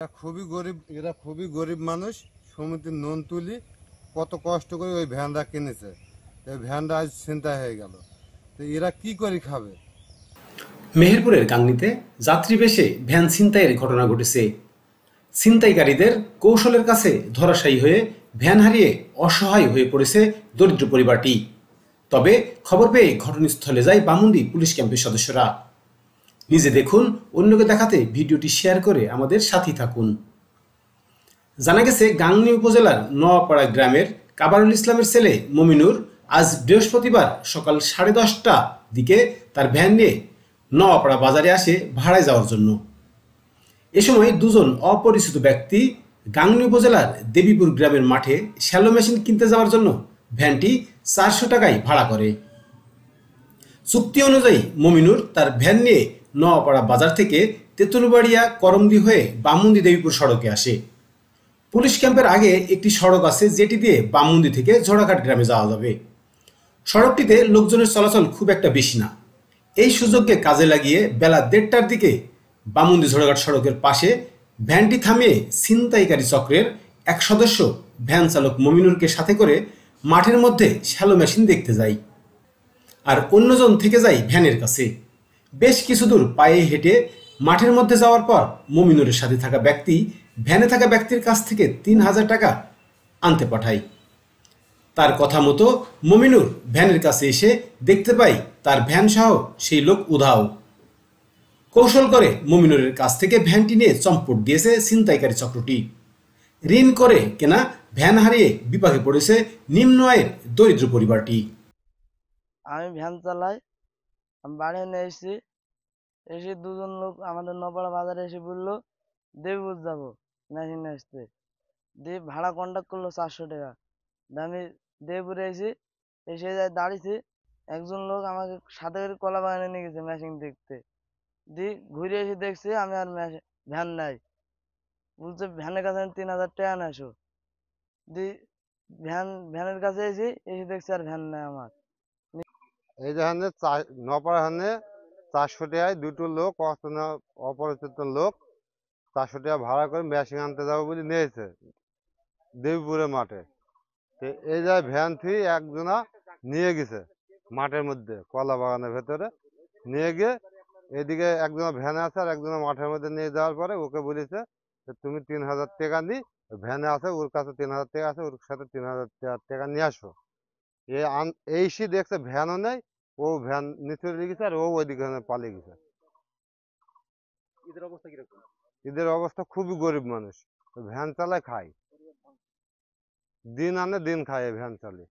এরা খুবই গরিব মানুষ। সমিতির নুন তুলি কত কষ্ট করে ওই ভ্যানটা কিনেছে, এই ভ্যানটা আজ ছিনতাই হয়ে গেল, তো এরা কি করে খাবে? মেহেরপুরের গাংনীতে যাত্রী বেশে ভ্যান ছিনতাইয়ের ঘটনা ঘটেছে। ছিনতাইকারীদের কৌশলের কাছে ধরাশায়ী হয়ে ভ্যান হারিয়ে অসহায় হয়ে পড়েছে দরিদ্র পরিবারটি। তবে খবর পেয়ে ঘটনাস্থলে যায় বামুন্দি পুলিশ ক্যাম্পের সদস্যরা। নিজে দেখুন, অন্যকে দেখাতে ভিডিওটি শেয়ার করে আমাদের সাথেই থাকুন। জানা গেছে, গাংনী উপজেলার নোয়াপাড়া গ্রামের কাবারুল ইসলামের ছেলে মমিনুর আজ বৃহস্পতিবার সকাল 10:30টা দিকে তার ভ্যান নিয়ে নোয়াপাড়া বাজারে আসে ভাড়ায় যাওয়ার জন্য। এ সময় দুজন অপরিচিত ব্যক্তি গাংনী উপজেলার দেবীপুর গ্রামের মাঠে শ্যালো মেশিন কিনতে যাওয়ার জন্য ভ্যানটি 400 টাকায় ভাড়া করে। চুক্তি অনুযায়ী মমিনুর তার ভ্যান নিয়ে নোয়াপাড়া বাজার থেকে তেঁতুলবাড়িয়া করমদি হয়ে বামুন্দি দেবীপুর সড়কে আসে। পুলিশ ক্যাম্পের আগে একটি সড়ক আছে, যেটি দিয়ে বামুন্দি থেকে ঝোড়াঘাট গ্রামে যাওয়া যাবে। সড়কটিতে লোকজনের চলাচল খুব একটা বেশি না। এই সুযোগকে কাজে লাগিয়ে বেলা 1:30টার দিকে বামুন্দি ঝোড়াঘাট সড়কের পাশে ভ্যানটি থামিয়ে ছিনতাইকারী চক্রের এক সদস্য ভ্যান চালক মমিনুরকে সাথে করে মাঠের মধ্যে শ্যালো মেশিন দেখতে যায়, আর অন্যজন থেকে যায় ভ্যানের কাছে। বেশ কিছু দূর পায়ে হেঁটে মাঠের মধ্যে যাওয়ার পর মমিনুরের সাথে থাকা ব্যক্তি ভ্যানে থাকা ব্যক্তির কাছ থেকে 3000 টাকা আনতে পাঠায়। তার কথা মতো মমিনুর ভ্যানের কাছে এসে দেখতে পায় তার ভ্যান সহ সেই লোক উধাও। কৌশল করে মমিনুরের কাছ থেকে ভ্যানটি নিয়ে চম্পট দিয়েছে ছিনতাইকারী চক্রটি। ঋণ করে কেনা ভ্যান হারিয়ে বিপাকে পড়েছে নিম্ন আয়ের দরিদ্র পরিবারটি। আমি ভ্যান চালাই। আমি বাড়ি নিয়ে এসেছি। এসে দুজন লোক আমাদের নপাড়া বাজারে এসে বললো দেবীপুর যাবো মেশিন আসতে, দিয়ে ভাড়া কন্ট্যাক্ট করলো 400 টাকা। আমি দেবীপুরে এসে যাই দাঁড়িয়েছি। একজন লোক আমাকে সাথে করে কলা বাগানে নিয়ে গেছে মেশিন দেখতে। দিয়ে ঘুরে এসে দেখছি আমি আর ভ্যান নাই। বলছে ভ্যানের কাছে 3000 টাকা নেছো। দিয়ে ভ্যানের কাছে এসে দেখছি আর ভ্যান নাই আমার। এই যে নপাড়া হানে 400 টাকায় দুটো লোক অপরিচিত লোক 400 টাকা ভাড়া করে মেশিন আনতে যাবো বলে নিয়েছে দেবীপুরের মাঠে। তো এই যে ভ্যান থুই একজনা নিয়ে গেছে মাঠের মধ্যে কলা বাগানের ভেতরে নিয়ে গিয়ে, এদিকে একজনা ভ্যানে আছে আর একজনা মাঠের মধ্যে নিয়ে যাওয়ার পরে ওকে বলেছে যে তুমি 3000 টাকা নি, ভ্যানে আছে ওর কাছে 3000 টাকা আছে, ওর সাথে 3000 টাকা নিয়ে আসো। এইসি দেখছে ভ্যানও নেই, ও ভ্যান নিচে গেছে আর ও ওইদিকে পালিয়ে গেছে। এদের অবস্থা খুবই গরিব মানুষ, ভ্যান চালায় খায়, দিন আনে দিন খায় ভ্যান চালিয়ে।